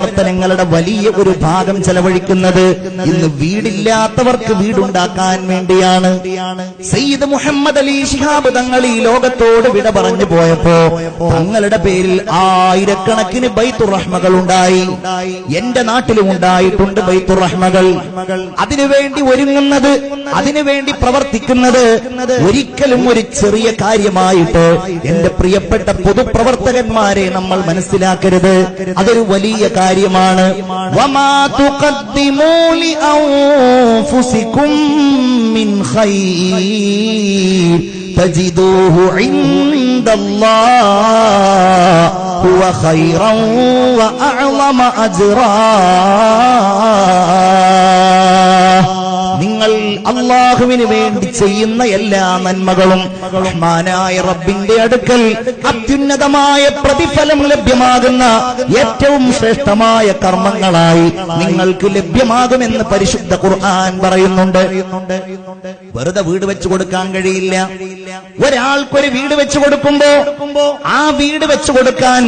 പ്രവർത്തനങ്ങളുടെ വലിയ ഒരു ഭാഗം ചെലവഴിക്കുന്നത് ഇന്ന് വീടില്ലാത്തവർക്ക് വീടുണ്ടാക്കാൻ വേണ്ടിയാണ്. സയ്യിദ് മുഹമ്മദ് അലി ശിഹാബ് തങ്ങൾ ഈ ലോകത്തോട് വിട പറഞ്ഞു പോയപ്പോ തങ്ങളുടെ പേരിൽ ആയിരക്കണക്കിന് ബൈത്തുർ റഹ്മകൾ ഉണ്ടായി. എന്റെ നാട്ടിലും ഉണ്ടായിട്ടുണ്ട് ബൈത്തുർ റഹ്മകൾ. അതിനുവേണ്ടി ഒരുങ്ങുന്നത്, അതിനുവേണ്ടി പ്രവർത്തിക്കുന്നത് ഒരിക്കലും ഒരു ചെറിയ കാര്യമായിട്ട് എന്റെ പ്രിയപ്പെട്ട പൊതുപ്രവർത്തകന്മാരെ നമ്മൾ മനസ്സിലാക്കരുത്. അതൊരു വലിയ കാര്യമാണ്. വമാ തുഖദ്ദിമൂ ലി അൻഫുസികും മിൻ ഖൈർ തജിദൂഹു ഇൻദല്ലാഹ് ഹുവ ഖൈറൻ വ അഅ്ളമ അജ്റാ. നിങ്ങൾ അല്ലാഹുവിന് വേണ്ടി ചെയ്യുന്ന എല്ലാ നന്മകളും റഹ്മാനായ റബ്ബിന്റെ അടുക്കൽ അത്യുന്നതമായ പ്രതിഫലം ലഭ്യമാകുന്ന ഏറ്റവും ശ്രേഷ്ഠമായ കർമ്മങ്ങളായി നിങ്ങൾക്ക് ലഭ്യമാകുമെന്ന് പരിശുദ്ധ ഖുർആൻ പറയുന്നുണ്ട്. വെറുതെ വീട് വെച്ചു കൊടുക്കാൻ കഴിയില്ല. ഒരാൾക്കൊരു വീട് വെച്ചു കൊടുക്കുമ്പോ ആ വീട് വെച്ചു കൊടുക്കാൻ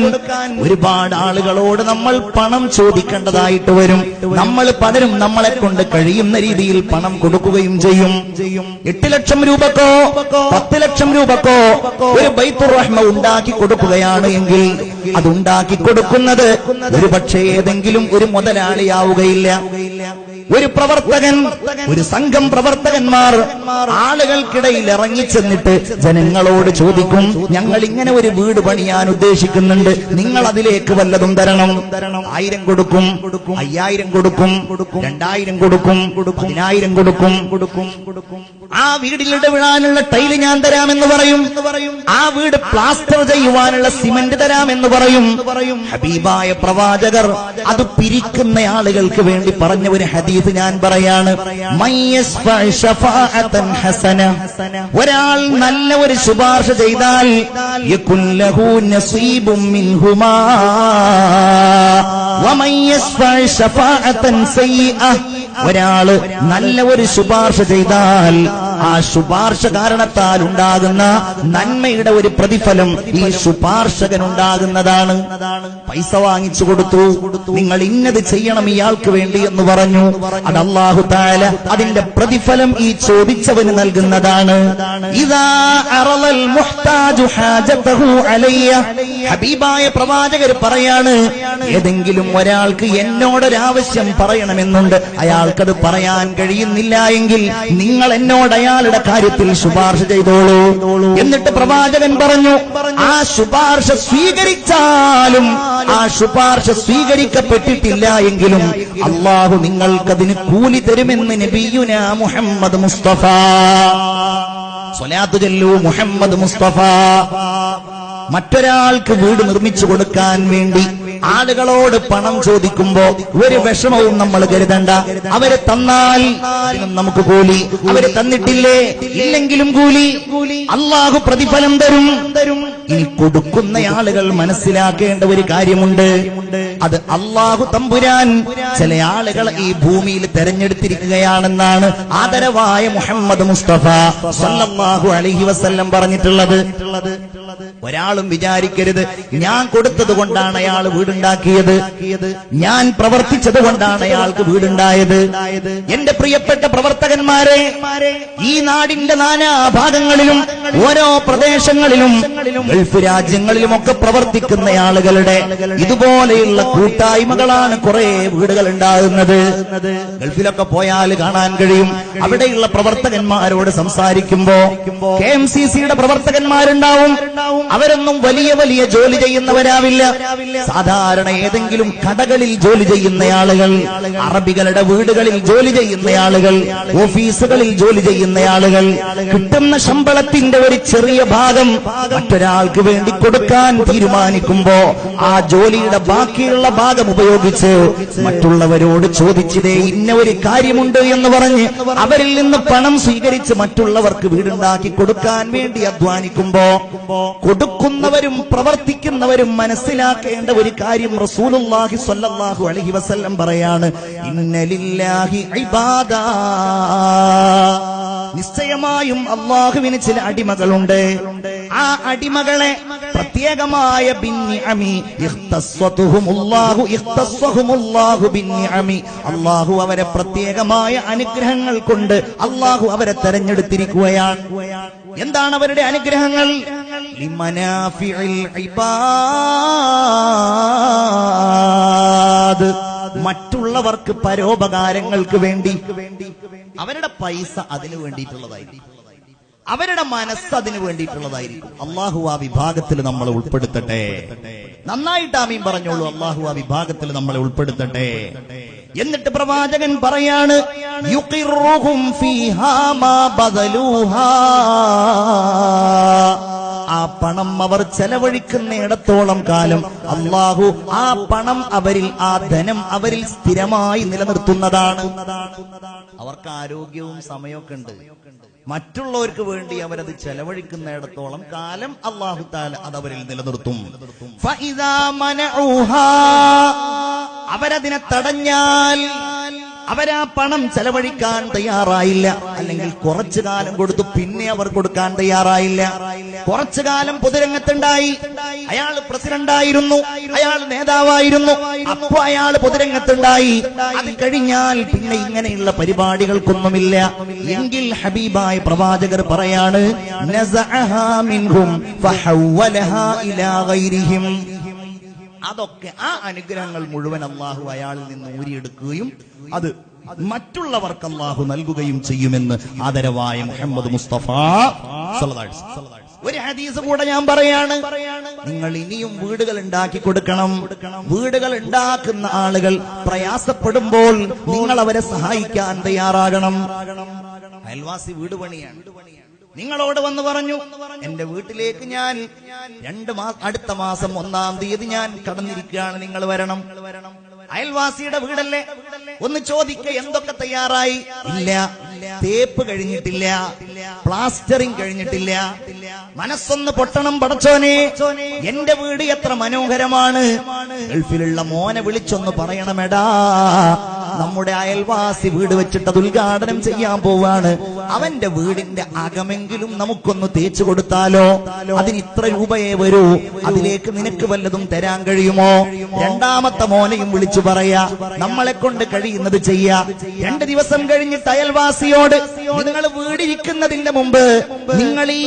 ഒരുപാട് ആളുകളോട് നമ്മൾ പണം ചോദിക്കേണ്ടതായിട്ട് വരും. നമ്മൾ പലരും നമ്മളെ കൊണ്ട് കഴിയുന്ന രീതിയിൽ പണം കൊടുക്കുകയും ചെയ്യും. 8 ലക്ഷം രൂപക്കോ 10 ലക്ഷം രൂപക്കോ ഒരു ബൈത്തുർ റഹ്മ ഉണ്ടാക്കി കൊടുക്കുകയാണ് എങ്കിൽ അതുണ്ടാക്കി കൊടുക്കുന്നത് ഒരു പക്ഷേ ഏതെങ്കിലും ഒരു മുതലാളിയാവുകയില്ല. ഒരു പ്രവർത്തകൻ, ഒരു സംഘം പ്രവർത്തകന്മാർ ആളുകൾക്കിടയിൽ ഇറങ്ങിച്ചെന്നിട്ട് ജനങ്ങളോട് ചോദിക്കും, ഞങ്ങൾ ഇങ്ങനെ ഒരു വീട് പണിയാൻ ഉദ്ദേശിക്കുന്നുണ്ട്, നിങ്ങൾ അതിലേക്ക് വല്ലതും തരണം. 1000 കൊടുക്കും, 5000 കൊടുക്കും, 2000 കൊടുക്കും, 10000 കൊടുക്കും. ആ വീടിലിട വീഴാനുള്ള ടൈല് ഞാൻ തരാമെന്ന് പറയും. ആ വീട് പ്ലാസ്റ്റർ ചെയ്യുവാനുള്ള സിമന്റ് തരാമെന്ന് പറയും. ഹബീബായ പ്രവാചകർ അത് പിരിക്കുന്ന ആളുകൾക്ക് വേണ്ടി പറഞ്ഞ ഒരു ഹദീസ് ഞാൻ പറയാണ്. ഒരാൾ നല്ല ഒരു ശുപാർശ ചെയ്താൽ യകുൻ ലഹു നസീബും മിൻഹുമാ വമൻ യസ്ഫഅ ശഫാഅതൻ സയ്യിഅ. ഒരാള് നല്ല ഒരു ശുപാർശ ചെയ്താൽ ആ ശുപാർശ കാരണത്താൽ ഉണ്ടാകുന്ന നന്മയുടെ ഒരു പ്രതിഫലം ഈ ശുപാർശകൻ ഉണ്ടാകുന്നതാണ്. പൈസ വാങ്ങിച്ചു കൊടുത്തു, നിങ്ങൾ ഇന്നത് ചെയ്യണം ഇയാൾക്ക് വേണ്ടി എന്ന് പറഞ്ഞു. അത് അല്ലാഹു തആല അതിന്റെ പ്രതിഫലം ഈ ചോദിച്ചവന് നൽകുന്നതാണ്. ഇദാ അറളൽ മുഹ്താജു ഹാജതഹു അലയ്യ. ഹബീബായ പ്രവാചകർ പറയാണ്, ഏതെങ്കിലും ഒരാൾക്ക് എന്നോടൊരാവശ്യം പറയണമെന്നുണ്ട്, അയാൾക്കത് പറയാൻ കഴിയുന്നില്ല എങ്കിൽ നിങ്ങൾ എന്നോട് അയാളുടെ കാര്യത്തിൽ ശുപാർശ ചെയ്തോളൂ. എന്നിട്ട് പ്രവാചകൻ പറഞ്ഞു, ആ ശുപാർശ സ്വീകരിച്ചാലും ആ ശുപാർശ സ്വീകരിക്കപ്പെട്ടിട്ടില്ല എങ്കിലും അല്ലാഹു നിങ്ങൾക്കതിന് കൂലി തരുമെന്ന് നബിയുനാ മുഹമ്മദ് മുസ്തഫ. സ്വലാത്ത് ചൊല്ലൂ മുഹമ്മദ് മുസ്തഫ. മറ്റൊരാൾക്ക് വീട് നിർമ്മിച്ചു കൊടുക്കാൻ വേണ്ടി ആളുകളോട് പണം ചോദിക്കുമ്പോ ഒരു വിഷമവും നമ്മൾ കരുതണ്ട. അവരെ തന്നാൽ നമുക്ക് കൂലി, അവരെ തന്നിട്ടില്ലേ ഇല്ലെങ്കിലും കൂലി, അല്ലാഹു പ്രതിഫലം തരും. ഇനി കൊടുക്കുന്ന ആളുകൾ മനസ്സിലാക്കേണ്ട ഒരു കാര്യമുണ്ട്. അത് അല്ലാഹു തമ്പുരാൻ ചില ആളുകളെ ഈ ഭൂമിയിൽ തെരഞ്ഞെടുത്തിരിക്കുകയാണെന്നാണ് ആദരവായ മുഹമ്മദ് മുസ്തഫ സല്ലല്ലാഹു അലൈഹി വസല്ലം പറഞ്ഞിട്ടുള്ളത്. ഒരാളും വിചാരിക്കരുത് ഞാൻ കൊടുത്തത് കൊണ്ടാണ് അയാൾ വീടുണ്ടാക്കിയത്, ഞാൻ പ്രവർത്തിച്ചത് കൊണ്ടാണ് അയാൾക്ക് വീടുണ്ടായത്. എന്റെ പ്രിയപ്പെട്ട പ്രവർത്തകന്മാരെ, ഈ നാടിന്റെ നാനാഭാഗങ്ങളിലും ഓരോ പ്രദേശങ്ങളിലും ഗൾഫ് രാജ്യങ്ങളിലുമൊക്കെ പ്രവർത്തിക്കുന്ന ആളുകളുടെ ഇതുപോലെയുള്ള കൂട്ടായ്മകളാണ് കുറെ വീടുകൾ ഉണ്ടാകുന്നത്. ഗൾഫിലൊക്കെ പോയാൽ കാണാൻ കഴിയും. അവിടെയുള്ള പ്രവർത്തകന്മാരോട് സംസാരിക്കുമ്പോ KMCCയുടെ പ്രവർത്തകന്മാരുണ്ടാവും. അവരൊന്നും വലിയ വലിയ ജോലി ചെയ്യുന്നവരാവില്ല. സാധാരണ ഏതെങ്കിലും കടകളിൽ ജോലി ചെയ്യുന്ന ആളുകൾ, അറബികളുടെ വീടുകളിൽ ജോലി ചെയ്യുന്ന ആളുകൾ, ഓഫീസുകളിൽ ജോലി ചെയ്യുന്ന ആളുകൾ കിട്ടുന്ന ശമ്പളത്തിന്റെ ഒരു ചെറിയ ഭാഗം മറ്റൊരാൾക്ക് വേണ്ടി കൊടുക്കാൻ തീരുമാനിക്കുമ്പോ ആ ജോലിയുടെ ബാക്കിയുള്ള ഭാഗം ഉപയോഗിച്ച് മറ്റുള്ളവരോട് ചോദിച്ചതേ ഇന്ന ഒരു കാര്യമുണ്ട് എന്ന് പറഞ്ഞ് അവരിൽ നിന്ന് പണം സ്വീകരിച്ച് മറ്റുള്ളവർക്ക് വീടുണ്ടാക്കി കൊടുക്കാൻ വേണ്ടി അധ്വാനിക്കുമ്പോ കൊടുക്കുന്നവരും പ്രവർത്തിക്കുന്നവരും മനസ്സിലാക്കേണ്ട ഒരു കാര്യം റസൂലുള്ളാഹി സ്വല്ലല്ലാഹു അലൈഹി വസല്ലം പറയാണ്, ഇന്നലില്ലാഹി ഇബാദാ. നിശ്ചയമായും അല്ലാഹുവിന് ചില അടിമകളുണ്ട്. ആ അടിമകളെ പ്രത്യേകമായ ബിന്നിഅമി ഇഖ്തസ്സഹുമുല്ലാഹു ബിന്നിഅമി, അല്ലാഹു അവരെ പ്രത്യേകമായ അനുഗ്രഹങ്ങൾ കൊണ്ട് അല്ലാഹു അവരെ തെരഞ്ഞെടുത്തിരിക്കുകയാണ്. എന്താണ് അവരുടെ അനുഗ്രഹങ്ങൾ? ലിമനാഫിഇൽ ഇബാദ്, മറ്റുള്ളവർക്ക് പരോപകാരങ്ങൾക്ക് വേണ്ടി. അവരുടെ പൈസ അതിനു വേണ്ടിയിട്ടുള്ളതായിരിക്കും, അവരുടെ മനസ്സ് അതിനു വേണ്ടിയിട്ടുള്ളതായിരിക്കും. അള്ളാഹു ആ വിഭാഗത്തിൽ നമ്മളെ ഉൾപ്പെടുത്തട്ടെ. നന്നായിട്ട് ആമീൻ പറഞ്ഞോളൂ. അള്ളാഹു ആ വിഭാഗത്തിൽ നമ്മളെ ഉൾപ്പെടുത്തട്ടെ. എന്നിട്ട് പ്രവാചകൻ പറയാണ്, യുഖിറുഹും ഫീഹാ മാ ബദലൂഹാ, ആ പണം അവർ ചെലവഴിക്കുന്നിടത്തോളം കാലം അല്ലാഹു ആ പണം അവരിൽ, ആ ധനം അവരിൽ സ്ഥിരമായി നിലനിർത്തുന്നതാണ്. അവർക്ക് ആരോഗ്യവും സമയമൊക്കെ ഉണ്ട്. മറ്റുള്ളവർക്ക് വേണ്ടി അവരത് ചെലവഴിക്കുന്നിടത്തോളം കാലം അല്ലാഹു തആല അത് അവരിൽ നിലനിർത്തും. ഫഇദാ മനഊഹാ, അവരതിനെ തടഞ്ഞാൽ, അവരാ പണം ചെലവഴിക്കാൻ തയ്യാറായില്ല, അല്ലെങ്കിൽ കുറച്ചു കാലം കൊടുത്തു പിന്നെ അവർ കൊടുക്കാൻ തയ്യാറായില്ല. കുറച്ചു കാലം പൊതുരംഗത്തുണ്ടായി, അയാൾ പ്രസിഡന്റായിരുന്നു, അയാൾ നേതാവായിരുന്നു, അപ്പൊ അയാൾ പൊതുരംഗത്തുണ്ടായി. അത് കഴിഞ്ഞാൽ പിന്നെ ഇങ്ങനെയുള്ള പരിപാടികൾക്കൊന്നുമില്ല എങ്കിൽ ഹബീബായ പ്രവാചകർ പറയാണ്, നസഅഹാ മിൻഹും ഫഹവലഹാ ഇലാ ഗൈരിഹിം, അതൊക്കെ ആ അനുഗ്രഹങ്ങൾ മുഴുവൻ അല്ലാഹു അയാളിൽ നിന്ന് ഊരിയെടുക്കുകയും അത് മറ്റുള്ളവർക്ക് അല്ലാഹു നൽകുകയും ചെയ്യുമെന്ന് ആദരവായ മുഹമ്മദ് മുസ്തഫ സല്ലല്ലാഹു അലൈഹി വസല്ലം. ഒരു ഹദീസ് കൂടെ ഞാൻ പറയാണ്, നിങ്ങൾ ഇനിയും വീടുകൾ ഉണ്ടാക്കി കൊടുക്കണം. വീടുകൾ ഉണ്ടാക്കുന്ന ആളുകൾ പ്രയാസപ്പെടുമ്പോൾ നിങ്ങൾ അവരെ സഹായിക്കാൻ തയ്യാറാകണം. അയൽവാസി വീട് പണിയാണ്, നിങ്ങളോട് വന്ന് പറഞ്ഞു, എന്റെ വീട്ടിലേക്ക് ഞാൻ അടുത്ത മാസം 1-ാം തീയതി ഞാൻ കടന്നിരിക്കുകയാണ്, നിങ്ങൾ വരണം. അയൽവാസിയുടെ വീടല്ലേ, ഒന്ന് ചോദിക്ക, എന്തൊക്കെ തയ്യാറായി? ഇല്ല, തേപ്പ് കഴിഞ്ഞിട്ടില്ല, പ്ലാസ്റ്ററിംഗ് കഴിഞ്ഞിട്ടില്ല. മനസ്സൊന്ന് പൊട്ടണം പടച്ചോനെ, എന്റെ വീട് എത്ര മനോഹരമാണ്. ഗൾഫിലുള്ള മോനെ വിളിച്ചൊന്ന് പറയണമെടാ, നമ്മുടെ അയൽവാസി വീട് വെച്ചിട്ട് അത് ഉദ്ഘാടനം ചെയ്യാൻ പോവാണ്, അവന്റെ വീടിന്റെ അകമെങ്കിലും നമുക്കൊന്ന് തേച്ചു കൊടുത്താലോ, അതിന് ഇത്ര രൂപയെ വരൂ, അതിലേക്ക് നിനക്ക് വല്ലതും തരാൻ കഴിയുമോ? രണ്ടാമത്തെ മോനെയും വിളിച്ചു പറയാ, നമ്മളെ കൊണ്ട് കഴിയുന്നത് ചെയ്യാ. 2 ദിവസം കഴിഞ്ഞിട്ട് അയൽവാസിയോട്, നിങ്ങൾ വീടിരിക്കുന്നതിന്റെ മുമ്പ് നിങ്ങൾ ഈ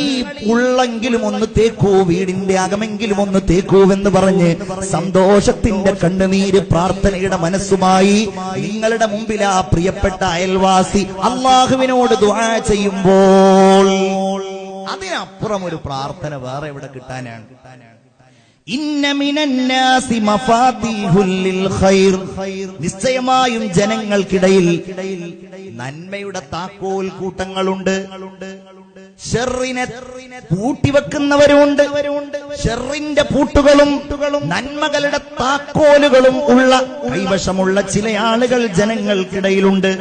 ഉള്ളെങ്കിലും ഒന്ന് തേക്കൂ, വീടിന്റെ അകമെങ്കിലും ഒന്ന് തേക്കൂവെന്ന് പറഞ്ഞ് സന്തോഷത്തിന്റെ കണ്ണുനീര് പ്രാർത്ഥനയുടെ മനസ്സുമായി നിങ്ങളുടെ മുമ്പിൽ ആ പ്രിയപ്പെട്ട അയൽവാസി അല്ലാഹുവിനോട് ദുആ ചെയ്യുമ്പോൾ അതിനപ്പുറം ഒരു പ്രാർത്ഥന വേറെ എവിടെ കിട്ടാനാണ്? ഇന്ന മിനന്നാസി മഫാത്തിഹുൽ ലിൽ ഖൈർ, നിശ്ചയമായും ജനങ്ങൾക്കിടയിൽ നന്മയുടെ താക്കോൽ കൂട്ടങ്ങളുണ്ട്. ഷർറിനെ പൂട്ടിവെക്കുന്നവരുണ്ട്. ഷർറിന്റെ പൂട്ടുകളും നന്മകളുടെ താക്കോലുകളും ഉള്ള കൈവശമുള്ള ചില ആളുകൾ ജനങ്ങൾക്കിടയിലുണ്ട്.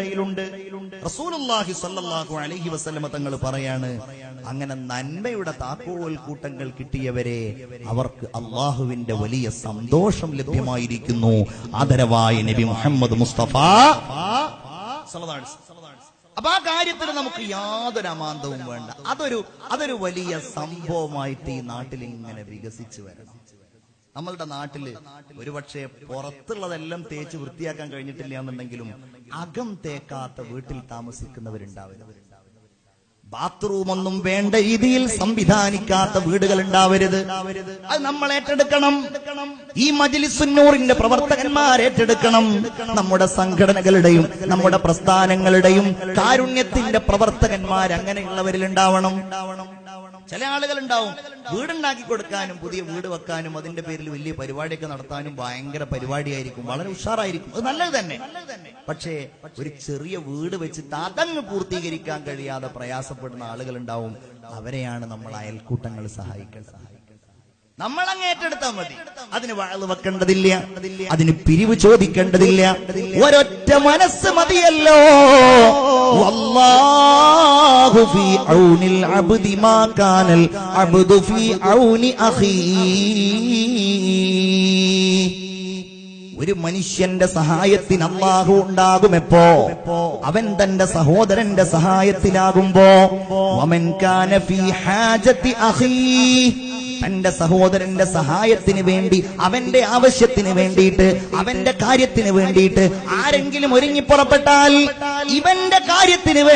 റസൂലുള്ളാഹി സ്വല്ലല്ലാഹു അലൈഹി വസല്ലം തങ്ങൾ പറയാണ്, അങ്ങനെ നന്മയുടെ താക്കോൽ കൂട്ടങ്ങൾ കിട്ടിയവരെ അവർക്ക് അള്ളാഹുവിന്റെ വലിയ സന്തോഷം ലഭ്യമായിരിക്കുന്നു. ആദരവായ നബി മുഹമ്മദ് മുസ്തഫ സല്ലല്ലാഹു അലൈഹി വസല്ലം. അപ്പൊ ആ കാര്യത്തിൽ നമുക്ക് യാതൊരു അമാന്തവും വേണ്ട. അതൊരു വലിയ സംഭവമായിട്ട് ഈ നാട്ടിൽ ഇങ്ങനെ വികസിച്ചു വരണം. നമ്മളുടെ നാട്ടില് ഒരുപക്ഷെ പുറത്തുള്ളതെല്ലാം തേച്ച് വൃത്തിയാക്കാൻ കഴിഞ്ഞിട്ടില്ല എന്നുണ്ടെങ്കിലും അകം തേക്കാത്ത വീട്ടിൽ താമസിക്കുന്നവരുണ്ടാവരുത്. ബാത്റൂം ഒന്നും വേണ്ട രീതിയിൽ സംവിധാനിക്കാത്ത വീടുകൾ ഉണ്ടാവരുത്. അത് നമ്മൾ ഏറ്റെടുക്കണം. ഈ മജ്‌ലിസുന്നൂറിന്റെ പ്രവർത്തകന്മാർ ഏറ്റെടുക്കണം. നമ്മുടെ സംഘടനകളുടെയും നമ്മുടെ പ്രസ്ഥാനങ്ങളുടെയും കാരുണ്യത്തിന്റെ പ്രവർത്തകന്മാർ അങ്ങനെയുള്ളവരിൽ ഉണ്ടാവണം. ചില ആളുകൾ ഉണ്ടാവും, വീടുണ്ടാക്കി കൊടുക്കാനും പുതിയ വീട് വെക്കാനും അതിന്റെ പേരിൽ വലിയ പരിപാടിയൊക്കെ നടത്താനും ഭയങ്കര പരിപാടിയായിരിക്കും, വളരെ ഉഷാറായിരിക്കും, അത് നല്ലത് തന്നെ. പക്ഷേ ഒരു ചെറിയ വീട് വെച്ചിട്ട് അതങ്ങ് പൂർത്തീകരിക്കാൻ കഴിയാതെ പ്രയാസപ്പെടുന്ന ആളുകൾ ഉണ്ടാവും. അവരെയാണ് നമ്മൾ അയൽക്കൂട്ടങ്ങൾ സഹായിക്കേണ്ടത്. നമ്മളങ്ങ് ഏറ്റെടുത്താൽ മതി. അതിന് വഅള് വെക്കേണ്ടതില്ല, അതിന് പിരിവ് ചോദിക്കേണ്ടതില്ല. ഒരൊറ്റ മനസ്സ് മതിയല്ലോ. വല്ലാഹു ഫീ ഔനിൽ അബ്ദി മാ കാനൽ അബ്ദു ഫീ ഔനി അഖീ. ഒരു മനുഷ്യന്റെ സഹായത്തിന് അല്ലാഹു ഉണ്ടാകുമെപ്പോ അവൻ തന്റെ സഹോദരന്റെ സഹായത്തിലാകുമ്പോ വമൻ കാന ഫീ ഹാജതി അഖീ, തന്റെ സഹോദരന്റെ സഹായത്തിന് വേണ്ടി, അവന്റെ ആവശ്യത്തിന് വേണ്ടിയിട്ട്, അവന്റെ കാര്യത്തിന് വേണ്ടിയിട്ട് ആരെങ്കിലും ഒരുങ്ങി പുറപ്പെട്ടാൽ ഇവന്റെ കാര്യത്തിന്